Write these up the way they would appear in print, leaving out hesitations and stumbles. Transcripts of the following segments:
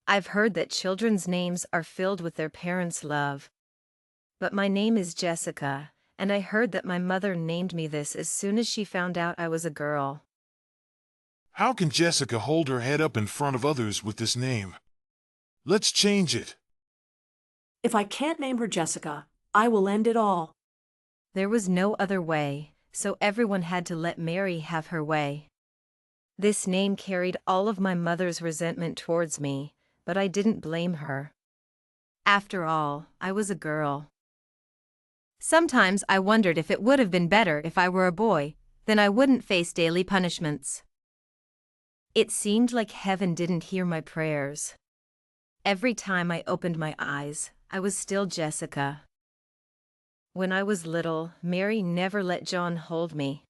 I've heard that children's names are filled with their parents' love. But my name is Jessica, and I heard that my mother named me this as soon as she found out I was a girl. How can Jessica hold her head up in front of others with this name? Let's change it. If I can't name her Jessica, I will end it all. There was no other way, so everyone had to let Mary have her way. This name carried all of my mother's resentment towards me, but I didn't blame her. After all, I was a girl. Sometimes I wondered if it would have been better if I were a boy, then I wouldn't face daily punishments. It seemed like heaven didn't hear my prayers. Every time I opened my eyes, I was still Jessica. When I was little, Mary never let John hold me.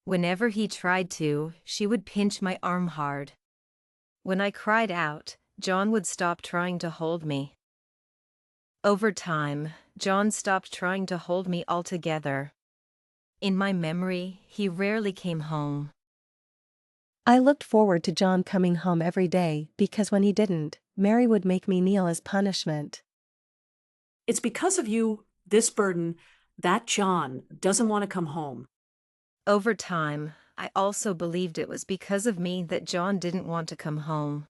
Whenever he tried to, she would pinch my arm hard. When I cried out, John would stop trying to hold me. Over time, John stopped trying to hold me altogether. In my memory, he rarely came home. I looked forward to John coming home every day because when he didn't, Mary would make me kneel as punishment. It's because of you, this burden, that John doesn't want to come home. Over time, I also believed it was because of me that John didn't want to come home.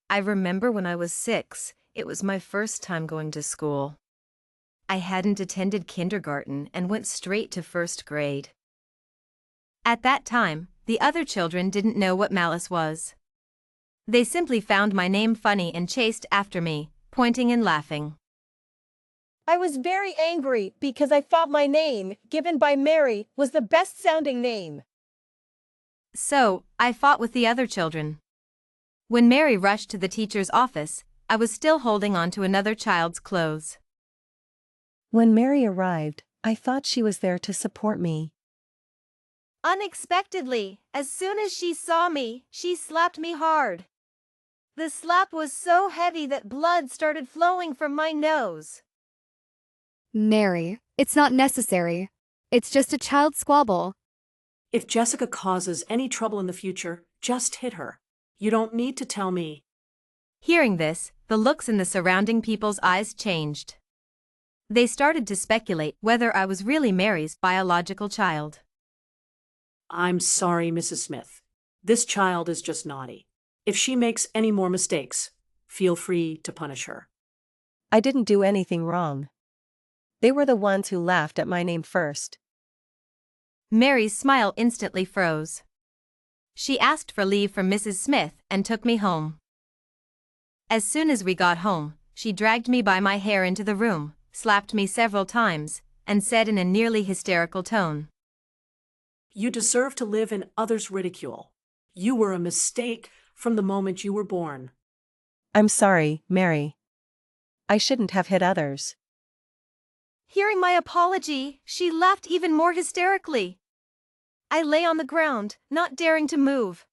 I remember when I was 6, it was my first time going to school. I hadn't attended kindergarten and went straight to first grade. At that time, the other children didn't know what malice was. They simply found my name funny and chased after me, pointing and laughing. I was very angry because I thought my name, given by Mary, was the best-sounding name. So, I fought with the other children. When Mary rushed to the teacher's office, I was still holding on to another child's clothes. When Mary arrived, I thought she was there to support me. Unexpectedly, as soon as she saw me, she slapped me hard. The slap was so heavy that blood started flowing from my nose. Mary, it's not necessary. It's just a child's squabble. If Jessica causes any trouble in the future, just hit her. You don't need to tell me. Hearing this, the looks in the surrounding people's eyes changed. They started to speculate whether I was really Mary's biological child. I'm sorry, Mrs. Smith. This child is just naughty. If she makes any more mistakes, feel free to punish her. I didn't do anything wrong. They were the ones who laughed at my name first. Mary's smile instantly froze. She asked for leave from Mrs. Smith and took me home. As soon as we got home, she dragged me by my hair into the room, slapped me several times, and said in a nearly hysterical tone, You deserve to live in others' ridicule. You were a mistake from the moment you were born. I'm sorry, Mary. I shouldn't have hit others. Hearing my apology, she laughed even more hysterically. I lay on the ground, not daring to move.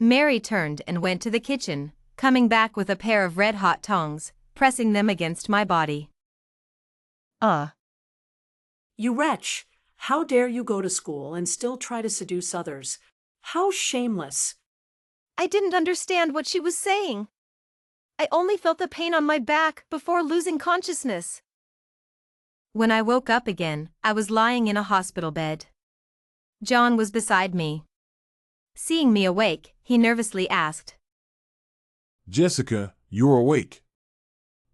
Mary turned and went to the kitchen, coming back with a pair of red-hot tongs, pressing them against my body. Ah. You wretch! How dare you go to school and still try to seduce others? How shameless! I didn't understand what she was saying. I only felt the pain on my back before losing consciousness. When I woke up again, I was lying in a hospital bed. John was beside me. Seeing me awake, he nervously asked, Jessica, you're awake.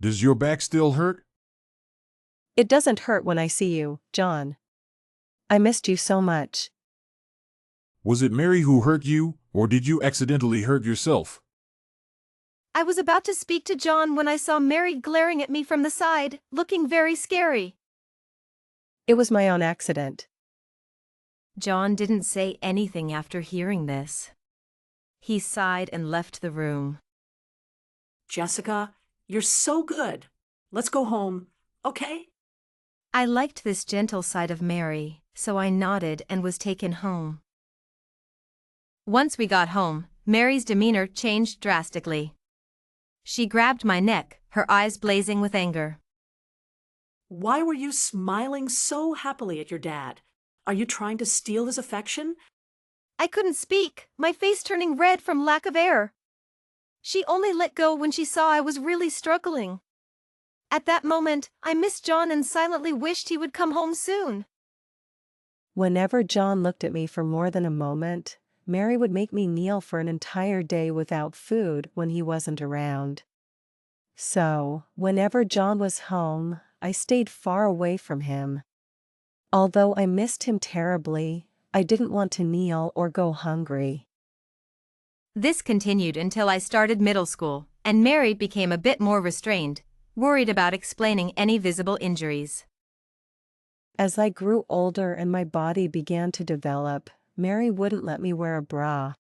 Does your back still hurt? It doesn't hurt when I see you, John. I missed you so much. Was it Mary who hurt you, or did you accidentally hurt yourself? I was about to speak to John when I saw Mary glaring at me from the side, looking very scary. It was my own accident. John didn't say anything after hearing this. He sighed and left the room. Jessica, you're so good. Let's go home, okay? I liked this gentle side of Mary, so I nodded and was taken home. Once we got home, Mary's demeanor changed drastically. She grabbed my neck, her eyes blazing with anger. Why were you smiling so happily at your dad? Are you trying to steal his affection? I couldn't speak, my face turning red from lack of air. She only let go when she saw I was really struggling. At that moment, I missed John and silently wished he would come home soon. Whenever John looked at me for more than a moment, Mary would make me kneel for an entire day without food when he wasn't around. So, whenever John was home, I stayed far away from him. Although I missed him terribly, I didn't want to kneel or go hungry. This continued until I started middle school, and Mary became a bit more restrained, worried about explaining any visible injuries. As I grew older and my body began to develop, Mary wouldn't let me wear a bra.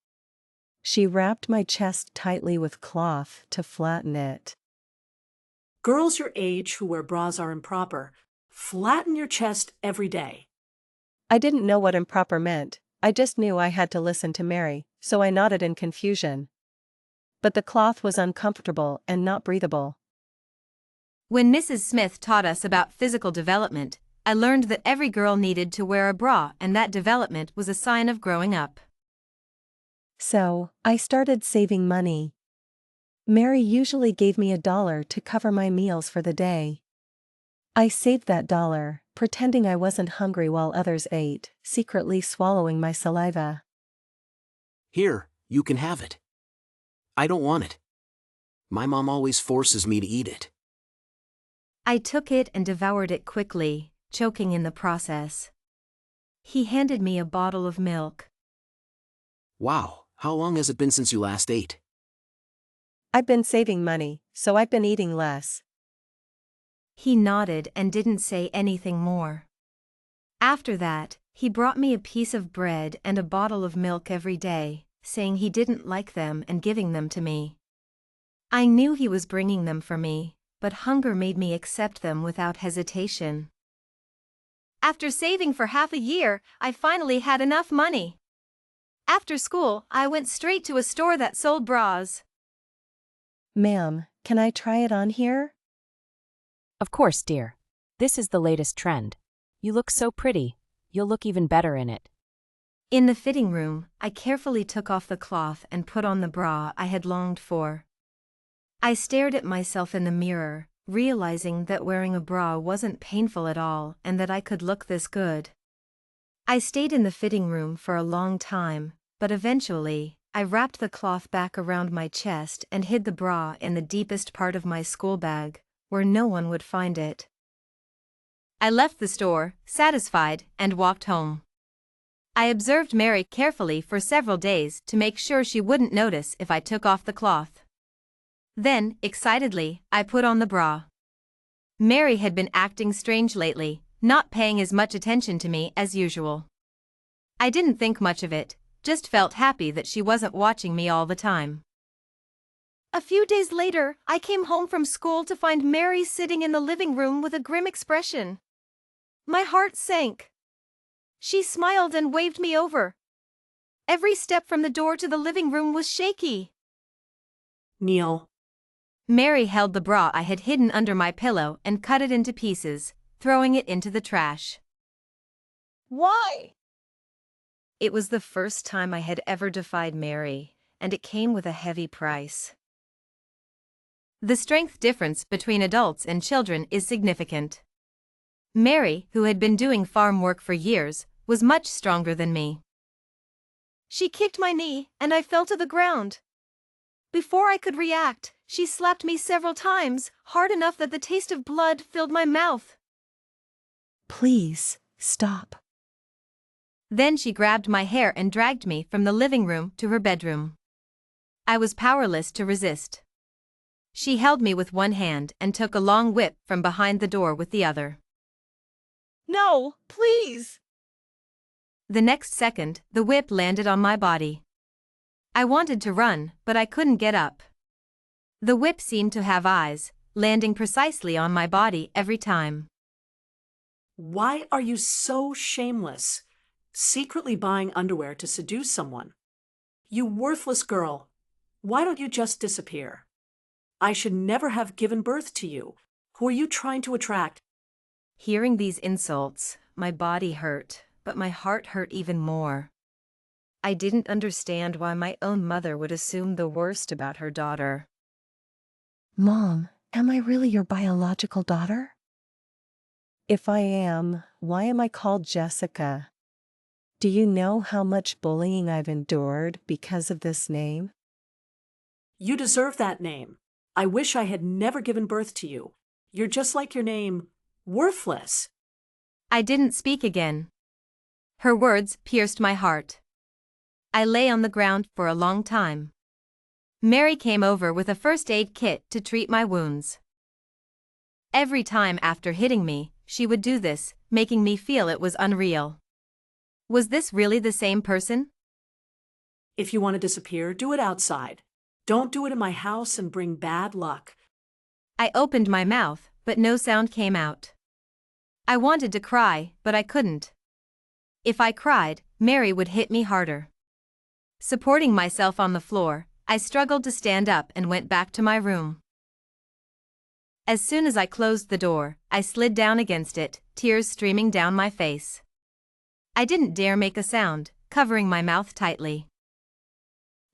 She wrapped my chest tightly with cloth to flatten it. Girls your age who wear bras are improper. Flatten your chest every day. I didn't know what improper meant, I just knew I had to listen to Mary, so I nodded in confusion. But the cloth was uncomfortable and not breathable. When Mrs. Smith taught us about physical development, I learned that every girl needed to wear a bra and that development was a sign of growing up. So, I started saving money. Mary usually gave me $1 to cover my meals for the day. I saved that $1, pretending I wasn't hungry while others ate, secretly swallowing my saliva. Here, you can have it. I don't want it. My mom always forces me to eat it. I took it and devoured it quickly, choking in the process. He handed me a bottle of milk. Wow, how long has it been since you last ate? I've been saving money, so I've been eating less. He nodded and didn't say anything more. After that, he brought me a piece of bread and a bottle of milk every day, saying he didn't like them and giving them to me. I knew he was bringing them for me, but hunger made me accept them without hesitation. After saving for half a year, I finally had enough money. After school, I went straight to a store that sold bras. Ma'am, can I try it on here? Of course, dear. This is the latest trend. You look so pretty. You'll look even better in it. In the fitting room, I carefully took off the cloth and put on the bra I had longed for. I stared at myself in the mirror, realizing that wearing a bra wasn't painful at all and that I could look this good. I stayed in the fitting room for a long time, but eventually, I wrapped the cloth back around my chest and hid the bra in the deepest part of my school bag, where no one would find it. I left the store, satisfied, and walked home. I observed Mary carefully for several days to make sure she wouldn't notice if I took off the cloth. Then, excitedly, I put on the bra. Mary had been acting strange lately, not paying as much attention to me as usual. I didn't think much of it, just felt happy that she wasn't watching me all the time. A few days later, I came home from school to find Mary sitting in the living room with a grim expression. My heart sank. She smiled and waved me over. Every step from the door to the living room was shaky. Kneel. Mary held the bra I had hidden under my pillow and cut it into pieces, throwing it into the trash. Why? It was the first time I had ever defied Mary, and it came with a heavy price. The strength difference between adults and children is significant. Mary, who had been doing farm work for years, was much stronger than me. She kicked my knee, and I fell to the ground. Before I could react, she slapped me several times, hard enough that the taste of blood filled my mouth. Please, stop. Then she grabbed my hair and dragged me from the living room to her bedroom. I was powerless to resist. She held me with one hand and took a long whip from behind the door with the other. No, please. The next second, the whip landed on my body. I wanted to run, but I couldn't get up. The whip seemed to have eyes, landing precisely on my body every time. Why are you so shameless? Secretly buying underwear to seduce someone. You worthless girl. Why don't you just disappear? I should never have given birth to you. Who are you trying to attract? Hearing these insults, my body hurt, but my heart hurt even more. I didn't understand why my own mother would assume the worst about her daughter. Mom, am I really your biological daughter? If I am, why am I called Jessica? Do you know how much bullying I've endured because of this name? You deserve that name. I wish I had never given birth to you. You're just like your name, worthless. I didn't speak again. Her words pierced my heart. I lay on the ground for a long time. Mary came over with a first aid kit to treat my wounds. Every time after hitting me, she would do this, making me feel it was unreal. Was this really the same person? If you want to disappear, do it outside. Don't do it in my house and bring bad luck. I opened my mouth, but no sound came out. I wanted to cry, but I couldn't. If I cried, Mary would hit me harder. Supporting myself on the floor, I struggled to stand up and went back to my room. As soon as I closed the door, I slid down against it, tears streaming down my face. I didn't dare make a sound, covering my mouth tightly.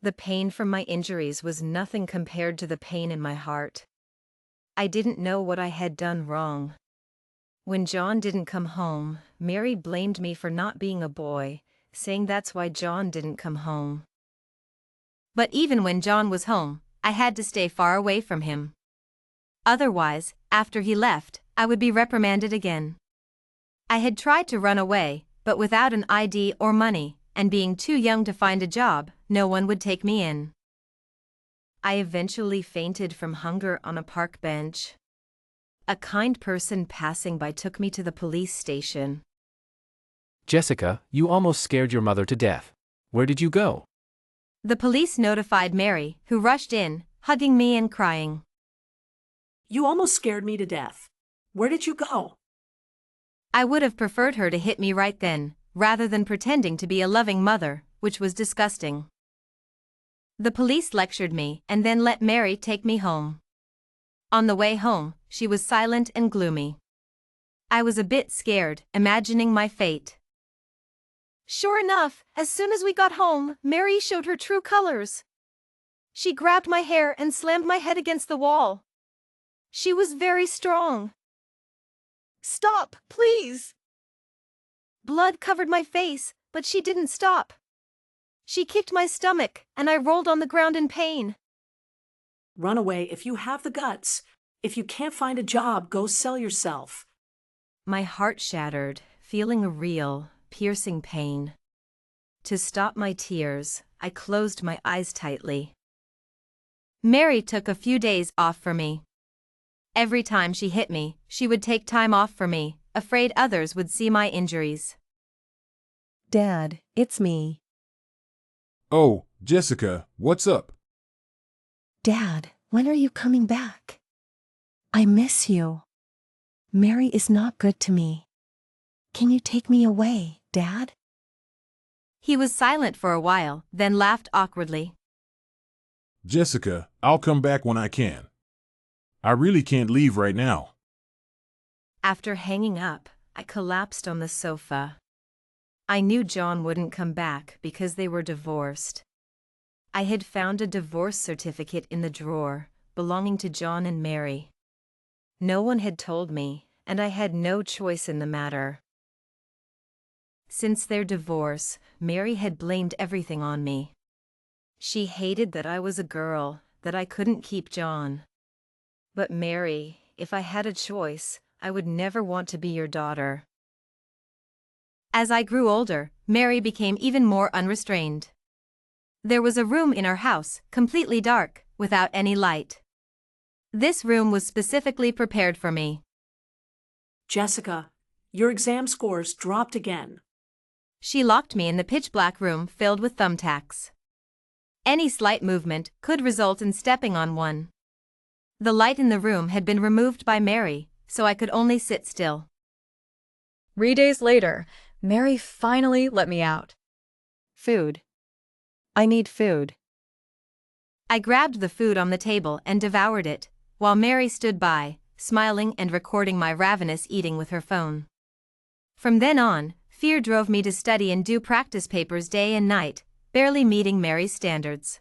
The pain from my injuries was nothing compared to the pain in my heart. I didn't know what I had done wrong. When John didn't come home, Mary blamed me for not being a boy, saying that's why John didn't come home. But even when John was home, I had to stay far away from him. Otherwise, after he left, I would be reprimanded again. I had tried to run away, but without an ID or money, and being too young to find a job, no one would take me in. I eventually fainted from hunger on a park bench. A kind person passing by took me to the police station. Jessica, you almost scared your mother to death. Where did you go? The police notified Mary, who rushed in, hugging me and crying. You almost scared me to death. Where did you go? I would have preferred her to hit me right then, rather than pretending to be a loving mother, which was disgusting. The police lectured me and then let Mary take me home. On the way home, she was silent and gloomy. I was a bit scared, imagining my fate. Sure enough, as soon as we got home, Mary showed her true colors. She grabbed my hair and slammed my head against the wall. She was very strong. Stop, please! Blood covered my face, but she didn't stop. She kicked my stomach, and I rolled on the ground in pain. Run away if you have the guts. If you can't find a job, go sell yourself. My heart shattered, feeling a real, piercing pain. To stop my tears, I closed my eyes tightly. Mary took a few days off for me. Every time she hit me, she would take time off for me, afraid others would see my injuries. Dad, it's me. Oh, Jessica, what's up? Dad, when are you coming back? I miss you. Mary is not good to me. Can you take me away, Dad? He was silent for a while, then laughed awkwardly. Jessica, I'll come back when I can. I really can't leave right now. After hanging up, I collapsed on the sofa. I knew John wouldn't come back because they were divorced. I had found a divorce certificate in the drawer, belonging to John and Mary. No one had told me, and I had no choice in the matter. Since their divorce, Mary had blamed everything on me. She hated that I was a girl, that I couldn't keep John. But Mary, if I had a choice, I would never want to be your daughter. As I grew older, Mary became even more unrestrained. There was a room in our house, completely dark, without any light. This room was specifically prepared for me. Jessica, your exam scores dropped again. She locked me in the pitch-black room filled with thumbtacks. Any slight movement could result in stepping on one. The light in the room had been removed by Mary, so I could only sit still. 3 days later, Mary finally let me out. Food. I need food. I grabbed the food on the table and devoured it, while Mary stood by, smiling and recording my ravenous eating with her phone. From then on, fear drove me to study and do practice papers day and night, barely meeting Mary's standards.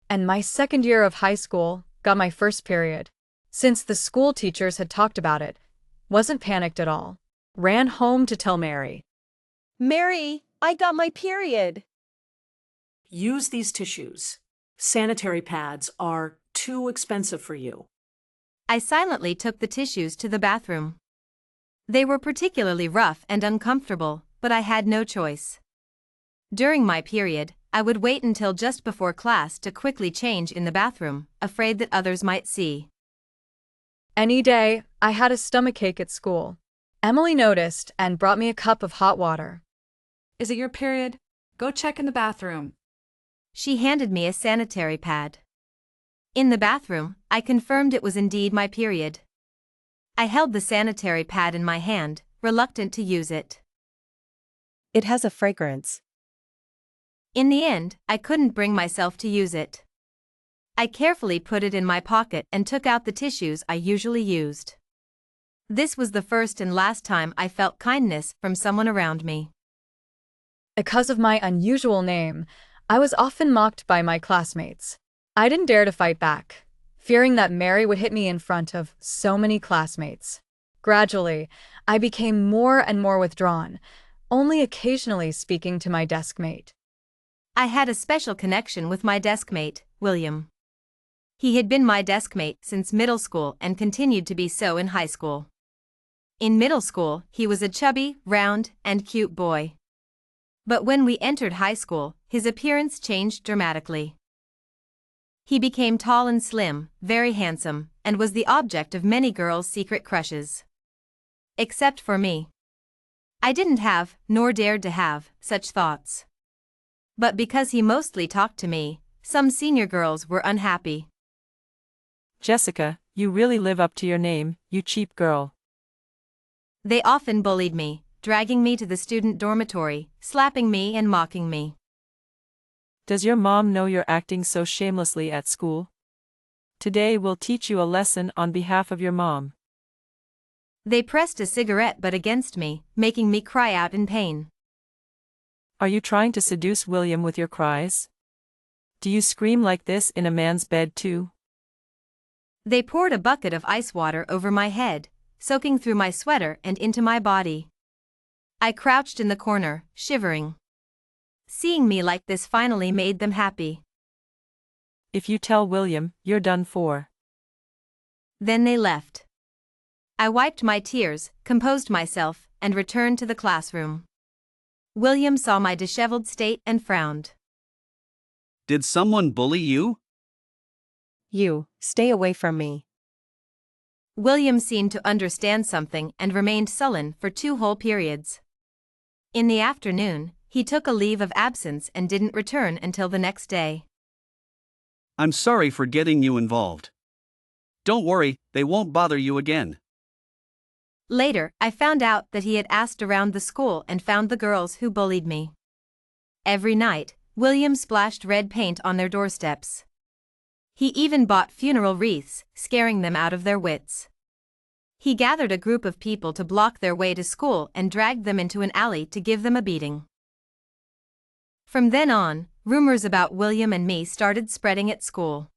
And my second year of high school, got my first period. Since the school teachers had talked about it, wasn't panicked at all. Ran home to tell Mary. Mary, I got my period. Use these tissues. Sanitary pads are too expensive for you. I silently took the tissues to the bathroom. They were particularly rough and uncomfortable, but I had no choice. During my period, I would wait until just before class to quickly change in the bathroom, afraid that others might see. Any day, I had a stomachache at school. Emily noticed and brought me a cup of hot water. Is it your period? Go check in the bathroom. She handed me a sanitary pad. In the bathroom, I confirmed it was indeed my period. I held the sanitary pad in my hand, reluctant to use it. It has a fragrance. In the end, I couldn't bring myself to use it. I carefully put it in my pocket and took out the tissues I usually used. This was the first and last time I felt kindness from someone around me. Because of my unusual name, I was often mocked by my classmates. I didn't dare to fight back, fearing that Mary would hit me in front of so many classmates. Gradually, I became more and more withdrawn, only occasionally speaking to my deskmate. I had a special connection with my deskmate, William. He had been my deskmate since middle school and continued to be so in high school. In middle school, he was a chubby, round, and cute boy. But when we entered high school, his appearance changed dramatically. He became tall and slim, very handsome, and was the object of many girls' secret crushes. Except for me. I didn't have, nor dared to have, such thoughts. But because he mostly talked to me, some senior girls were unhappy. Jessica, you really live up to your name, you cheap girl. They often bullied me, dragging me to the student dormitory, slapping me and mocking me. Does your mom know you're acting so shamelessly at school? Today we'll teach you a lesson on behalf of your mom. They pressed a cigarette butt against me, making me cry out in pain. Are you trying to seduce William with your cries? Do you scream like this in a man's bed too? They poured a bucket of ice water over my head, soaking through my sweater and into my body. I crouched in the corner, shivering. Seeing me like this finally made them happy. If you tell William, you're done for. Then they left. I wiped my tears, composed myself, and returned to the classroom. William saw my disheveled state and frowned. Did someone bully you? You, stay away from me. William seemed to understand something and remained sullen for 2 whole periods. In the afternoon, he took a leave of absence and didn't return until the next day. I'm sorry for getting you involved. Don't worry, they won't bother you again. Later, I found out that he had asked around the school and found the girls who bullied me. Every night, William splashed red paint on their doorsteps. He even bought funeral wreaths, scaring them out of their wits. He gathered a group of people to block their way to school and dragged them into an alley to give them a beating. From then on, rumors about William and me started spreading at school.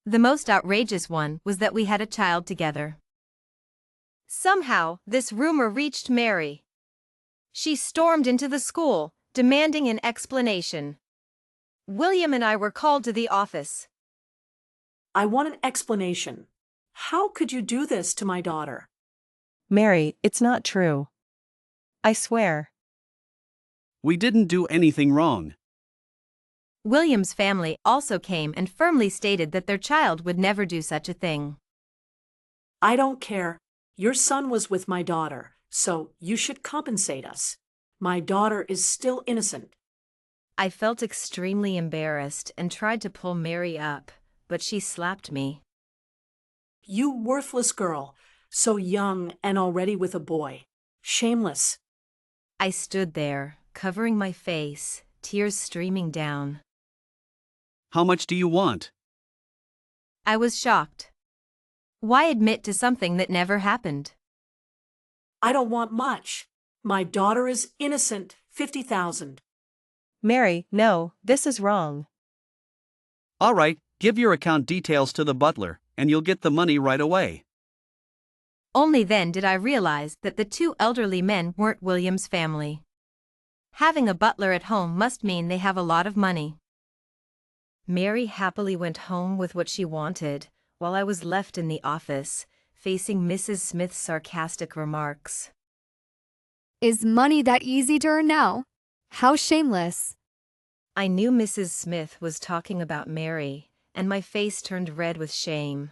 The most outrageous one was that we had a child together. Somehow, this rumor reached Mary. She stormed into the school, demanding an explanation. William and I were called to the office. I want an explanation. How could you do this to my daughter? Mary, it's not true. I swear. We didn't do anything wrong. William's family also came and firmly stated that their child would never do such a thing. I don't care. Your son was with my daughter, so you should compensate us. My daughter is still innocent. I felt extremely embarrassed and tried to pull Mary up, but she slapped me. You worthless girl, so young and already with a boy. Shameless. I stood there, covering my face, tears streaming down. How much do you want? I was shocked. Why admit to something that never happened? I don't want much. My daughter is innocent. 50,000. Mary, no, this is wrong. Alright, give your account details to the butler, and you'll get the money right away. Only then did I realize that the two elderly men weren't William's family. Having a butler at home must mean they have a lot of money. Mary happily went home with what she wanted, while I was left in the office, facing Mrs. Smith's sarcastic remarks. Is money that easy to earn now? How shameless. I knew Mrs. Smith was talking about Mary, and my face turned red with shame.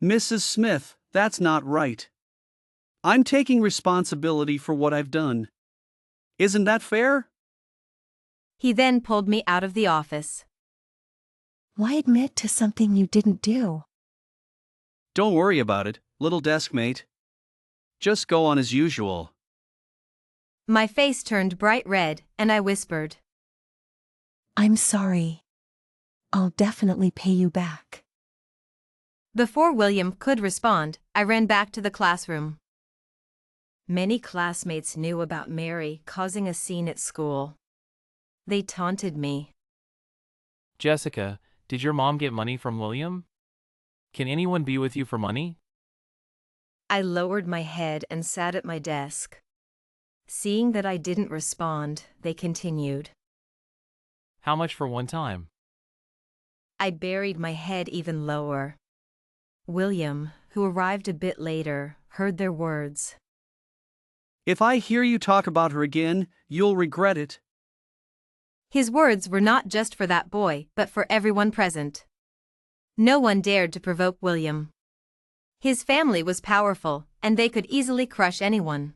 Mrs. Smith, that's not right. I'm taking responsibility for what I've done. Isn't that fair? He then pulled me out of the office. Why admit to something you didn't do? Don't worry about it, little deskmate. Just go on as usual. My face turned bright red, and I whispered, I'm sorry. I'll definitely pay you back. Before William could respond, I ran back to the classroom. Many classmates knew about Mary causing a scene at school. They taunted me. Jessica, did your mom get money from William? Can anyone be with you for money? I lowered my head and sat at my desk. Seeing that I didn't respond, they continued. How much for one time? I buried my head even lower. William, who arrived a bit later, heard their words. If I hear you talk about her again, you'll regret it. His words were not just for that boy, but for everyone present. No one dared to provoke William. His family was powerful, and they could easily crush anyone.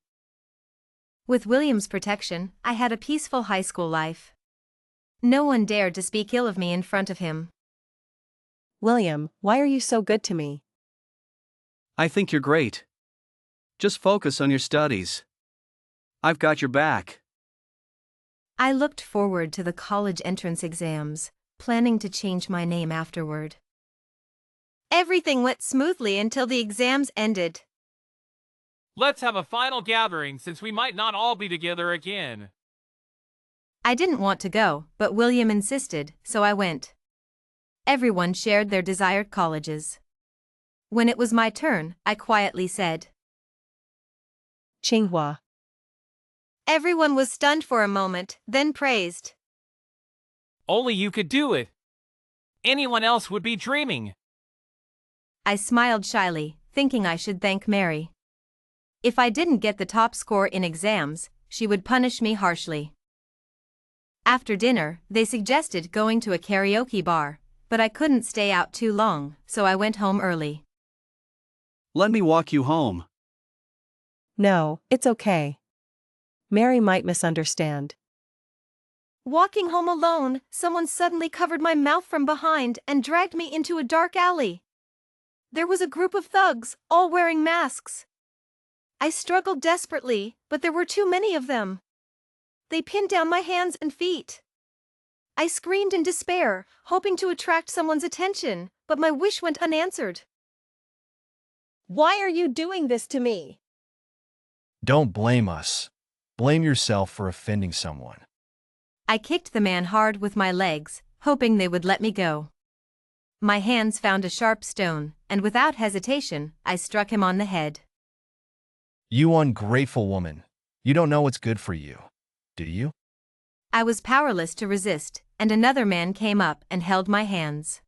With William's protection, I had a peaceful high school life. No one dared to speak ill of me in front of him. William, why are you so good to me? I think you're great. Just focus on your studies. I've got your back. I looked forward to the college entrance exams, planning to change my name afterward. Everything went smoothly until the exams ended. Let's have a final gathering since we might not all be together again. I didn't want to go, but William insisted, so I went. Everyone shared their desired colleges. When it was my turn, I quietly said, Tsinghua. Everyone was stunned for a moment, then praised. Only you could do it. Anyone else would be dreaming. I smiled shyly, thinking I should thank Mary. If I didn't get the top score in exams, she would punish me harshly. After dinner, they suggested going to a karaoke bar, but I couldn't stay out too long, so I went home early. Let me walk you home. No, it's okay. Mary might misunderstand. Walking home alone, someone suddenly covered my mouth from behind and dragged me into a dark alley. There was a group of thugs, all wearing masks. I struggled desperately, but there were too many of them. They pinned down my hands and feet. I screamed in despair, hoping to attract someone's attention, but my wish went unanswered. Why are you doing this to me? Don't blame us. Blame yourself for offending someone. I kicked the man hard with my legs, hoping they would let me go. My hands found a sharp stone, and without hesitation, I struck him on the head. You ungrateful woman. You don't know what's good for you, do you? I was powerless to resist, and another man came up and held my hands.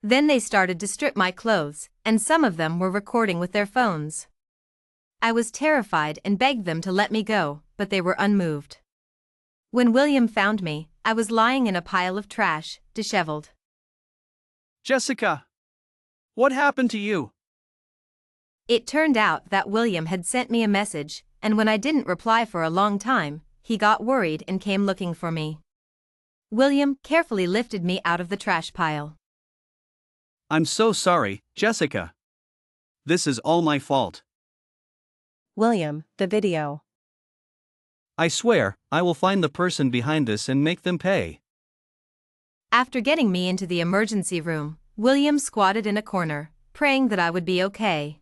Then they started to strip my clothes, and some of them were recording with their phones. I was terrified and begged them to let me go, but they were unmoved. When William found me, I was lying in a pile of trash, disheveled. Jessica, what happened to you? It turned out that William had sent me a message, and when I didn't reply for a long time, he got worried and came looking for me. William carefully lifted me out of the trash pile. I'm so sorry, Jessica. This is all my fault. William, the video. I swear, I will find the person behind this and make them pay. After getting me into the emergency room, William squatted in a corner, praying that I would be okay.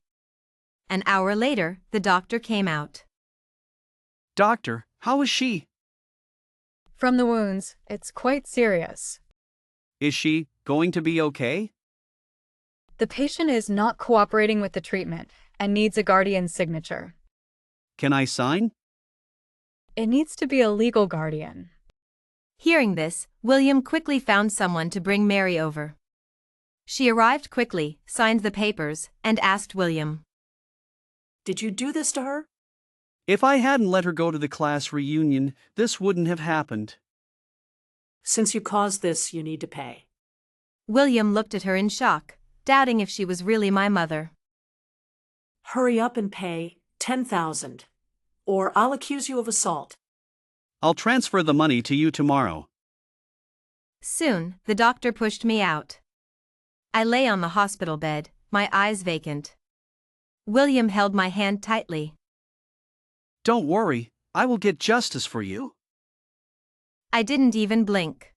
An hour later, the doctor came out. Doctor, how is she? From the wounds, it's quite serious. Is she going to be okay? The patient is not cooperating with the treatment and needs a guardian's signature. Can I sign? It needs to be a legal guardian. Hearing this, William quickly found someone to bring Mary over. She arrived quickly, signed the papers, and asked William, "Did you do this to her?" If I hadn't let her go to the class reunion, this wouldn't have happened. "Since you caused this, you need to pay." William looked at her in shock, doubting if she was really my mother. "Hurry up and pay 10,000, or I'll accuse you of assault." I'll transfer the money to you tomorrow. Soon, the doctor pushed me out. I lay on the hospital bed, my eyes vacant. William held my hand tightly. Don't worry, I will get justice for you. I didn't even blink.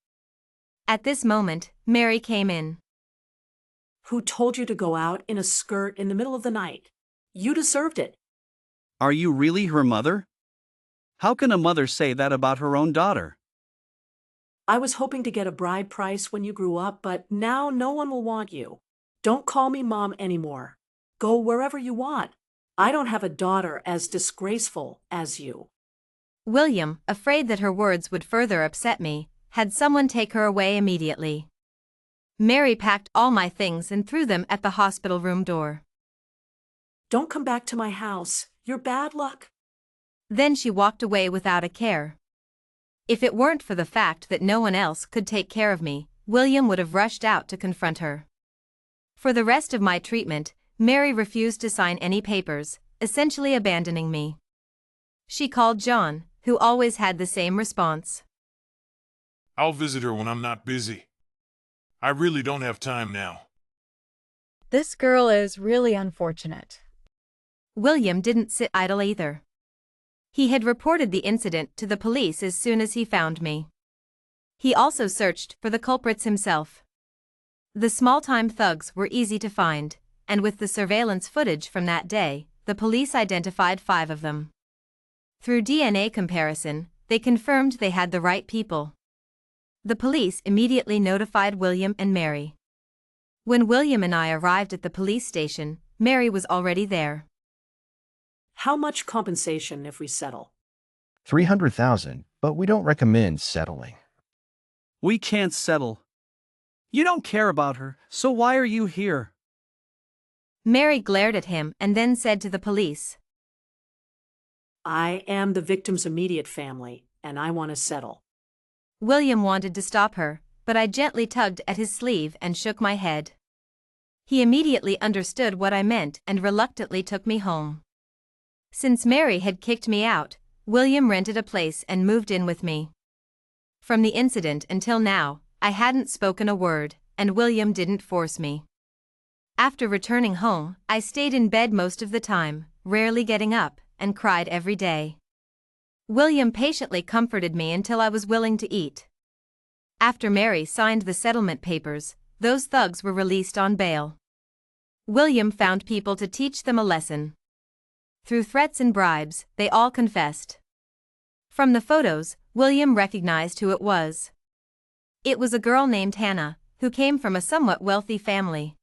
At this moment, Mary came in. "Who told you to go out in a skirt in the middle of the night? You deserved it." Are you really her mother? How can a mother say that about her own daughter? "I was hoping to get a bride price when you grew up, but now no one will want you. Don't call me Mom anymore. Go wherever you want. I don't have a daughter as disgraceful as you." William, afraid that her words would further upset me, had someone take her away immediately. Mary packed all my things and threw them at the hospital room door. "Don't come back to my house. You're bad luck." Then she walked away without a care. If it weren't for the fact that no one else could take care of me, William would have rushed out to confront her. For the rest of my treatment, Mary refused to sign any papers, essentially abandoning me. She called John, who always had the same response. "I'll visit her when I'm not busy. I really don't have time now." This girl is really unfortunate. William didn't sit idle either. He had reported the incident to the police as soon as he found me. He also searched for the culprits himself. The small-time thugs were easy to find, and with the surveillance footage from that day, the police identified 5 of them. Through DNA comparison, they confirmed they had the right people. The police immediately notified William and Mary. When William and I arrived at the police station, Mary was already there. "How much compensation if we settle?" 300,000, but we don't recommend settling. We can't settle. You don't care about her, so why are you here? Mary glared at him and then said to the police, "I am the victim's immediate family, and I want to settle." William wanted to stop her, but I gently tugged at his sleeve and shook my head. He immediately understood what I meant and reluctantly took me home. Since Mary had kicked me out, William rented a place and moved in with me. From the incident until now, I hadn't spoken a word, and William didn't force me. After returning home, I stayed in bed most of the time, rarely getting up, and cried every day. William patiently comforted me until I was willing to eat. After Mary signed the settlement papers, those thugs were released on bail. William found people to teach them a lesson. Through threats and bribes, they all confessed. From the photos, William recognized who it was. It was a girl named Hannah, who came from a somewhat wealthy family.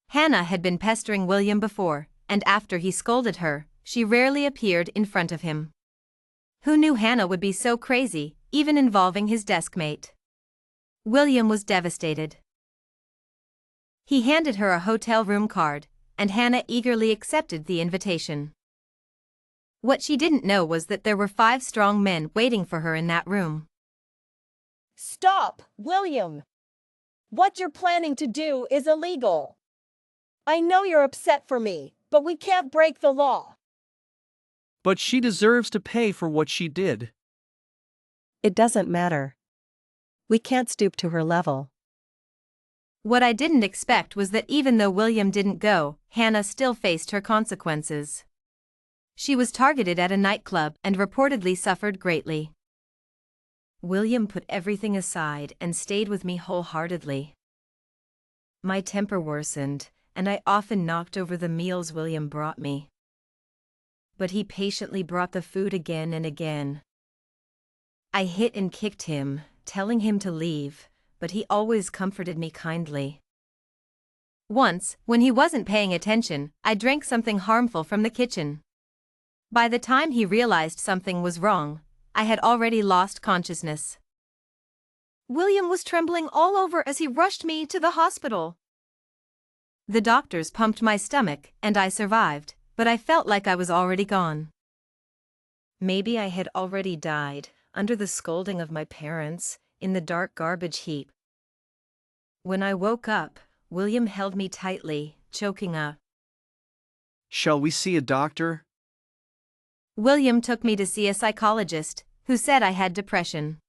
Hannah had been pestering William before, and after he scolded her, she rarely appeared in front of him. Who knew Hannah would be so crazy, even involving his deskmate? William was devastated. He handed her a hotel room card, and Hannah eagerly accepted the invitation. What she didn't know was that there were 5 strong men waiting for her in that room. "Stop, William! What you're planning to do is illegal. I know you're upset for me, but we can't break the law." But she deserves to pay for what she did. It doesn't matter. We can't stoop to her level. What I didn't expect was that even though William didn't go, Hannah still faced her consequences. She was targeted at a nightclub and reportedly suffered greatly. William put everything aside and stayed with me wholeheartedly. My temper worsened, and I often knocked over the meals William brought me. But he patiently brought the food again and again. I hit and kicked him, telling him to leave, but he always comforted me kindly. Once, when he wasn't paying attention, I drank something harmful from the kitchen. By the time he realized something was wrong, I had already lost consciousness. William was trembling all over as he rushed me to the hospital. The doctors pumped my stomach, and I survived, but I felt like I was already gone. Maybe I had already died, under the scolding of my parents, in the dark garbage heap. When I woke up, William held me tightly, choking up. Shall we see a doctor? William took me to see a psychologist, who said I had depression.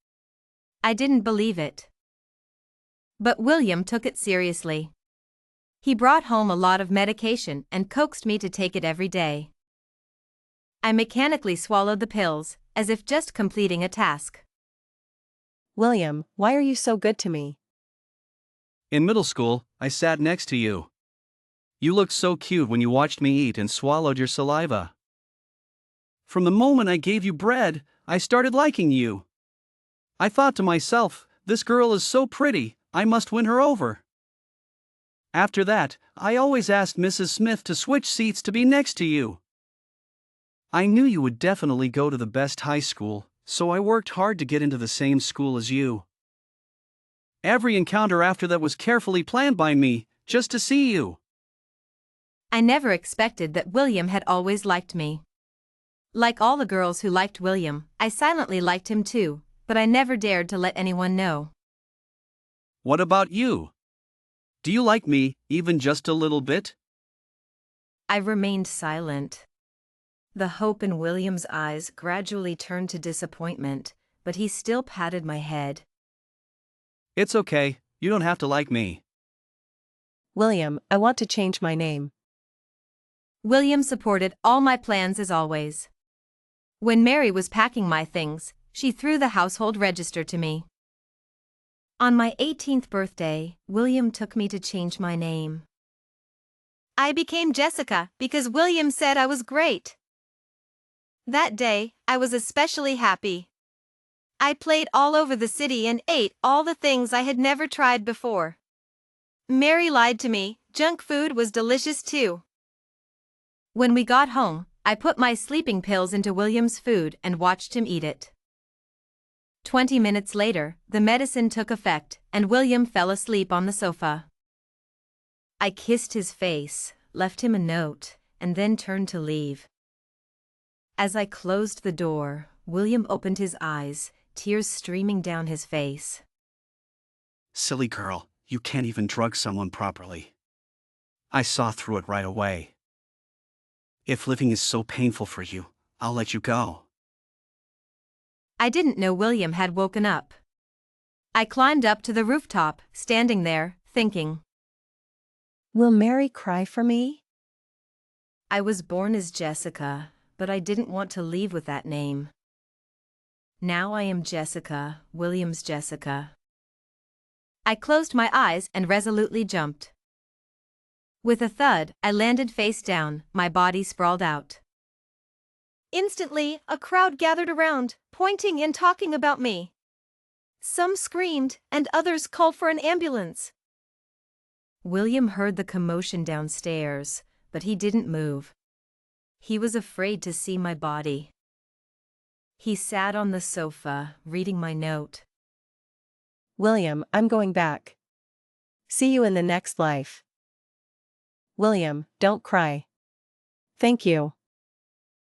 I didn't believe it. But William took it seriously. He brought home a lot of medication and coaxed me to take it every day. I mechanically swallowed the pills, as if just completing a task. William, why are you so good to me? In middle school, I sat next to you. You looked so cute when you watched me eat and swallowed your saliva. From the moment I gave you bread, I started liking you. I thought to myself, this girl is so pretty, I must win her over. After that, I always asked Mrs. Smith to switch seats to be next to you. I knew you would definitely go to the best high school, so I worked hard to get into the same school as you. Every encounter after that was carefully planned by me, just to see you. I never expected that William had always liked me. Like all the girls who liked William, I silently liked him too, but I never dared to let anyone know. What about you? Do you like me, even just a little bit? I remained silent. The hope in William's eyes gradually turned to disappointment, but he still patted my head. It's okay, you don't have to like me. William, I want to change my name. William supported all my plans as always. When Mary was packing my things, she threw the household register to me. On my 18th birthday, William took me to change my name. I became Jessica because William said I was great. That day, I was especially happy. I played all over the city and ate all the things I had never tried before. Mary lied to me, junk food was delicious too. When we got home, I put my sleeping pills into William's food and watched him eat it. 20 minutes later, the medicine took effect, and William fell asleep on the sofa. I kissed his face, left him a note, and then turned to leave. As I closed the door, William opened his eyes, tears streaming down his face. Silly girl, you can't even drug someone properly. I saw through it right away. If living is so painful for you, I'll let you go. I didn't know William had woken up. I climbed up to the rooftop, standing there, thinking. Will Mary cry for me? I was born as Jessica, but I didn't want to leave with that name. Now I am Jessica, William's Jessica. I closed my eyes and resolutely jumped. With a thud, I landed face down, my body sprawled out. Instantly, a crowd gathered around, pointing and talking about me. Some screamed, and others called for an ambulance. William heard the commotion downstairs, but he didn't move. He was afraid to see my body. He sat on the sofa, reading my note. William, I'm going back. See you in the next life. William, don't cry. Thank you.